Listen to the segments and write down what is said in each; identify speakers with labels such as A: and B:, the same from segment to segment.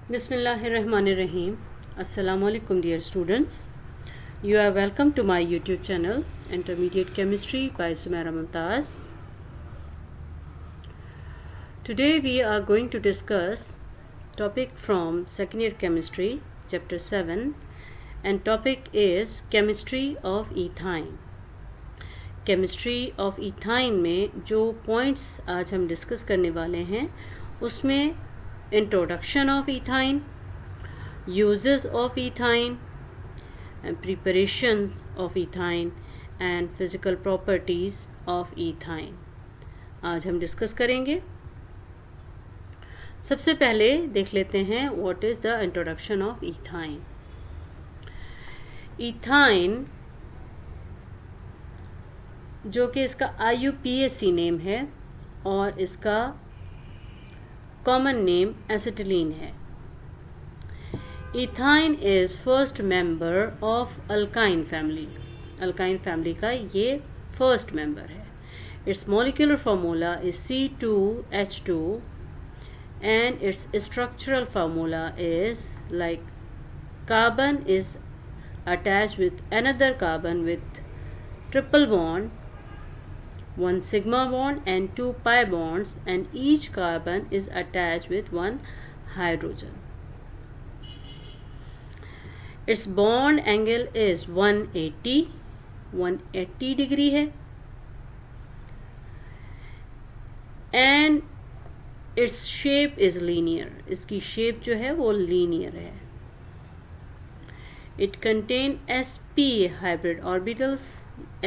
A: Bismillahirrahmanirrahim. Assalamu alaikum, dear students. You are welcome to my YouTube channel, Intermediate Chemistry by Sumaira Mumtaz. Today we are going to discuss topic from second year chemistry, chapter 7, and topic is chemistry of ethyne. Chemistry of ethyne में जो points आज हम discuss करने वाले हैं उसमें introduction of ethyne, uses of ethyne, preparation of ethyne and physical properties of ethyne आज हम डिस्कस करेंगे। सबसे पहले देख लेते हैं what is the introduction of ethyne. Ethyne जो कि इसका IUPAC नेम है और इसका कॉमन नेम एसिटिलीन है। Ethyne is first member of alkyne family. Alkyne family का ये फर्स्ट मेंबर है। It's molecular formula is C2H2 and its structural formula is like carbon is attached with another carbon with triple bond, one sigma bond and two pi bonds, and each carbon is attached with one hydrogen. Its bond angle is 180 degree है and its shape is linear. इसकी shape जो है वो linear है। It contain sp hybrid orbitals.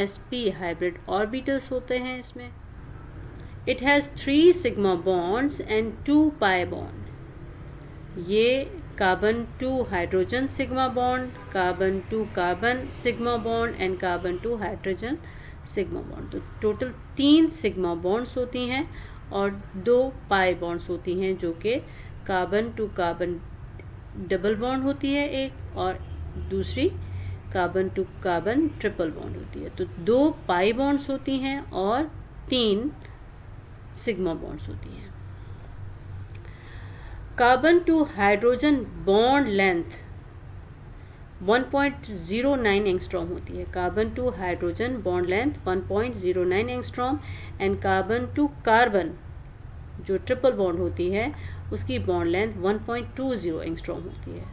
A: sp hybrid orbitals होते हैं इसमें। It has 3 sigma bonds and 2 pi bond. ये carbon 2 hydrogen sigma bond, carbon 2 carbon sigma bond and carbon 2 hydrogen sigma bond. तो टोटल 3 सिग्मा बॉन्ड्स होती हैं और 2 pi bonds होती हैं जो कि कार्बन 2 कार्बन डबल बॉन्ड होती है एक, और दूसरी कार्बन 2 कार्बन ट्रिपल बॉन्ड होती है। तो 2 पाई बॉन्ड्स होती हैं और 3 सिग्मा बॉन्ड्स होती हैं। Carbon 2 hydrogen bond length 1.09 angstrom होती है। Carbon 2 hydrogen bond length 1.09 angstrom and carbon 2 carbon जो ट्रिपल बॉन्ड होती है उसकी बॉन्ड लेंथ 1.20 एंगस्ट्रॉम होती है।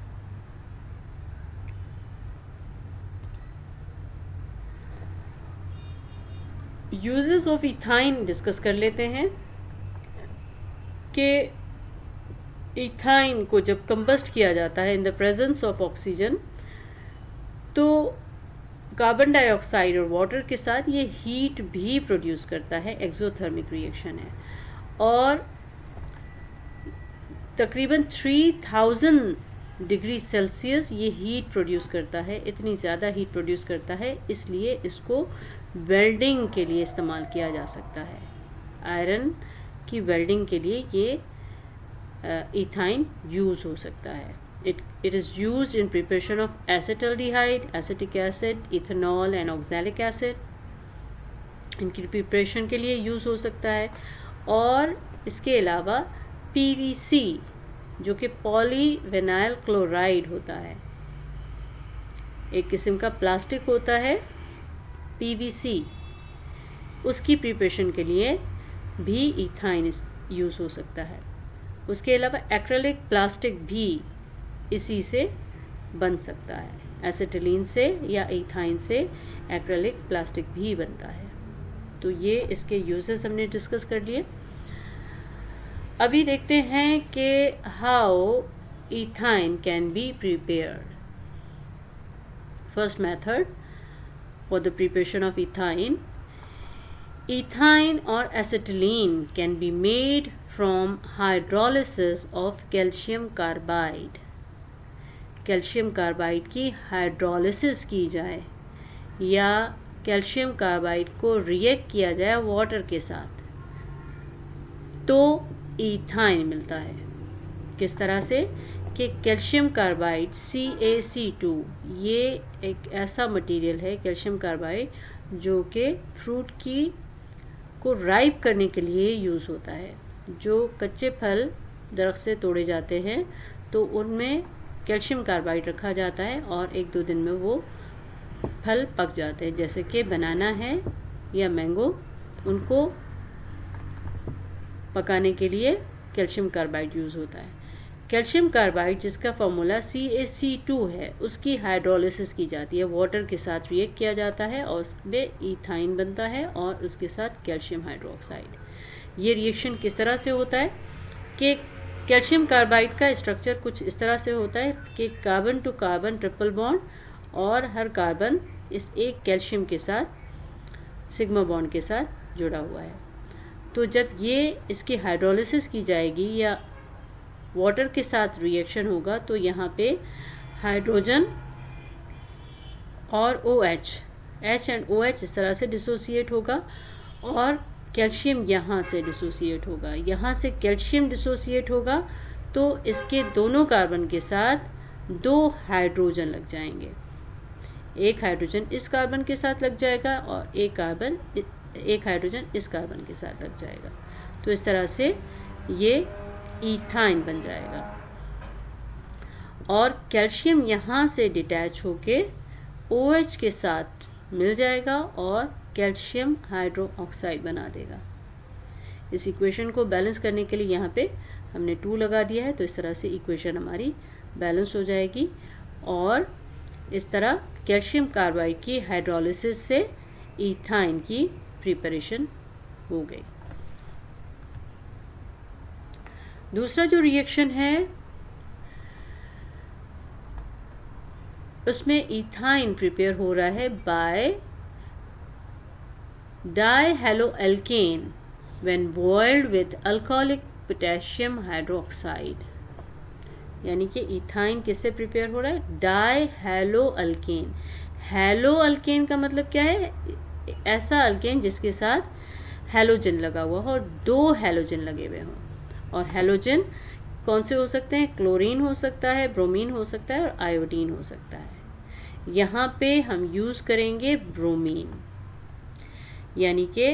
A: यूजेस ऑफ इथाइन डिस्कस कर लेते हैं कि इथाइन को जब कंबस्ट किया जाता है in the presence of oxygen तो कार्बन डाइऑक्साइड और वाटर के साथ ये हीट भी प्रोड्यूस करता है। एक्सोथर्मिक रिएक्शन है और तकरीबन 3000 डिग्री सेल्सियस ये हीट प्रोड्यूस करता है। इतनी ज़्यादा हीट प्रोड्यूस करता है इसलिए इसको वेल्डिंग के लिए इस्तेमाल किया जा सकता है। आयरन की वेल्डिंग के लिए ये इथाइन यूज़ हो सकता है। It is used in preparation of acetaldehyde, acetic acid, ethanol and oxalic acid. इनकी प्रिपरेशन के लिए यूज़ हो सकता है। और इसके अलावा PVC जो कि पॉलीविनाइल क्लोराइड होता है, एक किस्म का प्लास्टिक होता है PVC, उसकी प्रिपरेशन के लिए भी इथाइन यूज़ हो सकता है। उसके अलावा एक्रेलिक प्लास्टिक भी इसी से बन सकता है। एसिटिलीन से या इथाइन से एक्रेलिक प्लास्टिक भी बनता है। तो ये इसके यूजेस हमने डिस्कस कर लिए। अभी देखते हैं कि how ethyne can be prepared. First method for the preparation of ethyne, ethyne और acetylene can be made from hydrolysis of calcium carbide. Calcium carbide की हाइड्रोलिसिस की जाए या कैल्शियम कार्बाइड को रिएक्ट किया जाए वाटर के साथ तो इथाइन मिलता है। किस तरह से कि कैल्शियम कार्बाइड CaC2 ये एक ऐसा मटेरियल है, कैल्शियम कार्बाइड, जो कि फ्रूट की को राइप करने के लिए यूज़ होता है। जो कच्चे फल दरख्त से तोड़े जाते हैं तो उनमें कैल्शियम कार्बाइड रखा जाता है और 1-2 दिन में वो फल पक जाते हैं। जैसे कि बनाना है या मैंगो, उनको पकाने के लिए कैल्शियम कार्बाइड यूज़ होता है। कैल्शियम कार्बाइड जिसका फॉर्मूला CaC2 है, उसकी हाइड्रोलिसिस की जाती है, वाटर के साथ रिएक्ट किया जाता है और उसमें इथाइन बनता है और उसके साथ कैल्शियम हाइड्रोक्साइड। ये रिएक्शन किस तरह से होता है कि कैल्शियम कार्बाइड का स्ट्रक्चर कुछ इस तरह से होता है कि carbon to carbon triple bond और हर कार्बन इस एक कैल्शियम के साथ सिग्मा बॉन्ड के साथ जुड़ा हुआ है। तो जब ये इसकी हाइड्रोलिसिस की जाएगी या वाटर के साथ रिएक्शन होगा तो यहाँ पे हाइड्रोजन और OH, H एंड OH इस तरह से डिसोसिएट होगा और कैल्शियम यहाँ से डिसोसिएट होगा। यहाँ से कैल्शियम डिसोसिएट होगा तो इसके दोनों कार्बन के साथ 2 हाइड्रोजन लग जाएंगे। एक हाइड्रोजन इस कार्बन के साथ लग जाएगा और एक हाइड्रोजन इस कार्बन के साथ लग जाएगा। तो इस तरह से ये इथाइन बन जाएगा और कैल्शियम यहाँ से डिटैच होके OH के साथ मिल जाएगा और कैल्शियम हाइड्रोक्साइड बना देगा। इस इक्वेशन को बैलेंस करने के लिए यहाँ पे हमने 2 लगा दिया है, तो इस तरह से इक्वेशन हमारी बैलेंस हो जाएगी और इस तरह कैल्शियम कार्बाइड की हाइड्रोलिसिस से इथाइन की प्रिपरेशन हो गई। दूसरा जो रिएक्शन है उसमें इथाइन प्रिपेयर हो रहा है by dihaloalkane when boiled with alcoholic potassium hydroxide. यानी कि इथाइन किससे प्रिपेयर हो रहा है? डाइहैलोएल्केन। हैलोअल्केन का मतलब क्या है? ऐसा अल्केन जिसके साथ हैलोजन लगा हुआ हो और 2 हैलोजन लगे हुए हों। और हैलोजन कौन से हो सकते हैं? क्लोरीन हो सकता है, ब्रोमीन हो सकता है और आयोडीन हो सकता है। यहाँ पे हम यूज़ करेंगे ब्रोमीन, यानी कि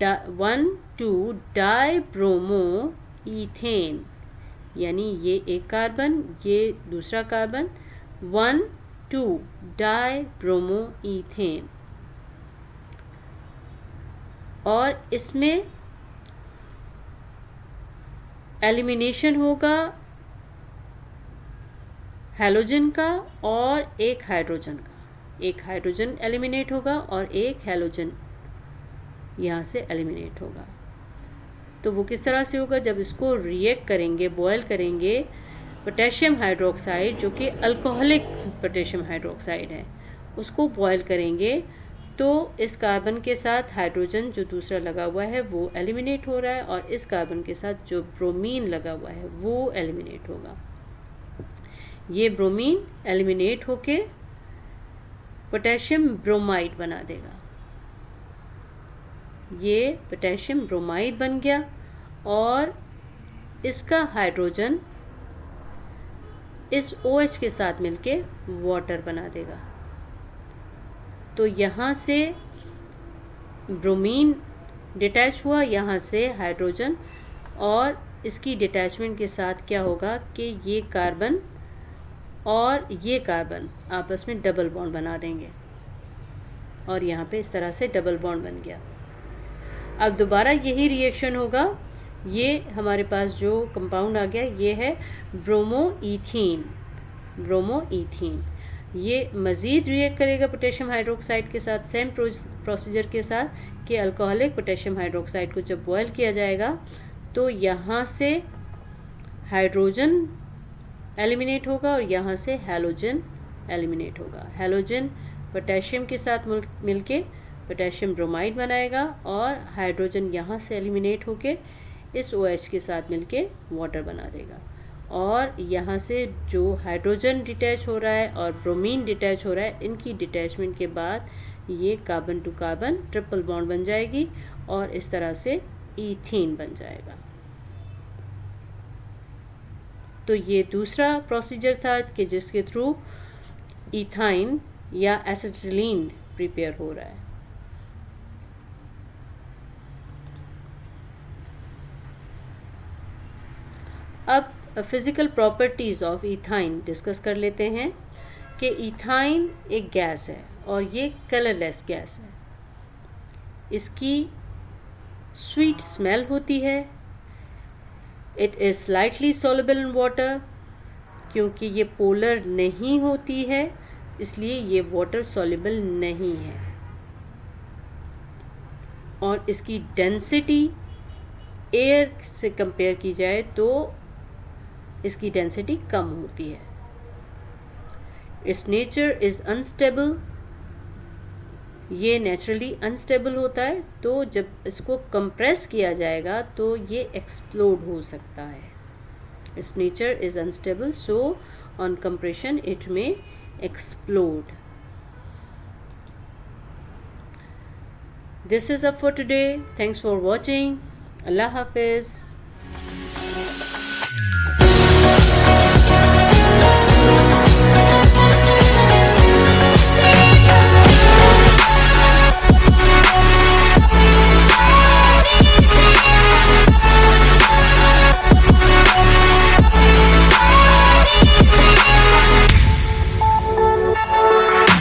A: 1,2 डाइब्रोमो ईथेन, यानी ये एक कार्बन, ये दूसरा कार्बन, 1,2 डाइब्रोमो ईथेन। और इसमें एलिमिनेशन होगा हैलोजन का और एक हाइड्रोजन का। एक हाइड्रोजन एलिमिनेट होगा और एक हैलोजन यहाँ से एलिमिनेट होगा। तो वो किस तरह से होगा? जब इसको रिएक्ट करेंगे, बॉयल करेंगे, पोटेशियम हाइड्रोक्साइड जो कि अल्कोहलिक पोटेशियम हाइड्रोक्साइड है, उसको बॉयल करेंगे तो इस कार्बन के साथ हाइड्रोजन जो दूसरा लगा हुआ है वो एलिमिनेट हो रहा है और इस कार्बन के साथ जो ब्रोमीन लगा हुआ है वो एलिमिनेट होगा। ये ब्रोमीन एलिमिनेट होके पोटेशियम ब्रोमाइड बना देगा। ये पोटेशियम ब्रोमाइड बन गया और इसका हाइड्रोजन इस OH के साथ मिलके वाटर बना देगा। तो यहाँ से ब्रोमीन डिटैच हुआ, यहाँ से हाइड्रोजन, और इसकी डिटैचमेंट के साथ क्या होगा कि ये कार्बन और ये कार्बन आपस में डबल बॉन्ड बना देंगे और यहाँ पे इस तरह से डबल बॉन्ड बन गया। अब दोबारा यही रिएक्शन होगा। ये हमारे पास जो कंपाउंड आ गया ये है ब्रोमोईथीन। ब्रोमोईथीन ये मज़ीद रिएक्ट करेगा पोटेशियम हाइड्रोक्साइड के साथ, सेम प्रोसीजर के साथ कि अल्कोहलिक पोटेशियम हाइड्रोक्साइड को जब बॉयल किया जाएगा तो यहाँ से हाइड्रोजन एलिमिनेट होगा और यहाँ से हैलोजन एलिमिनेट होगा। हैलोजन पोटेशियम के साथ मिलके पोटेशियम ब्रोमाइड बनाएगा और हाइड्रोजन यहाँ से एलिमिनेट होके इस OH के साथ मिलके वाटर बना देगा। और यहाँ से जो हाइड्रोजन डिटैच हो रहा है और ब्रोमीन डिटैच हो रहा है, इनकी डिटैचमेंट के बाद ये carbon to carbon triple bond बन जाएगी और इस तरह से ईथीन बन जाएगा। तो ये दूसरा प्रोसीजर था कि जिसके थ्रू इथाइन या एसिटिलीन प्रिपेयर हो रहा है। अब physical properties of ethyne discuss कर लेते हैं कि इथाइन एक गैस है और ये कलरलेस गैस है। इसकी स्वीट स्मेल होती है। It is slightly soluble in water, क्योंकि ये पोलर नहीं होती है इसलिए ये वाटर सॉल्युबल नहीं है। और इसकी डेंसिटी एयर से कंपेयर की जाए तो इसकी डेंसिटी कम होती है। इट्स नेचर इज़ अनस्टेबल, ये नेचुरली अनस्टेबल होता है, तो जब इसको कंप्रेस किया जाएगा तो ये एक्सप्लोड हो सकता है। It's nature is unstable, so on compression it में explode. This is up for today. Thanks for watching. Allah Hafiz.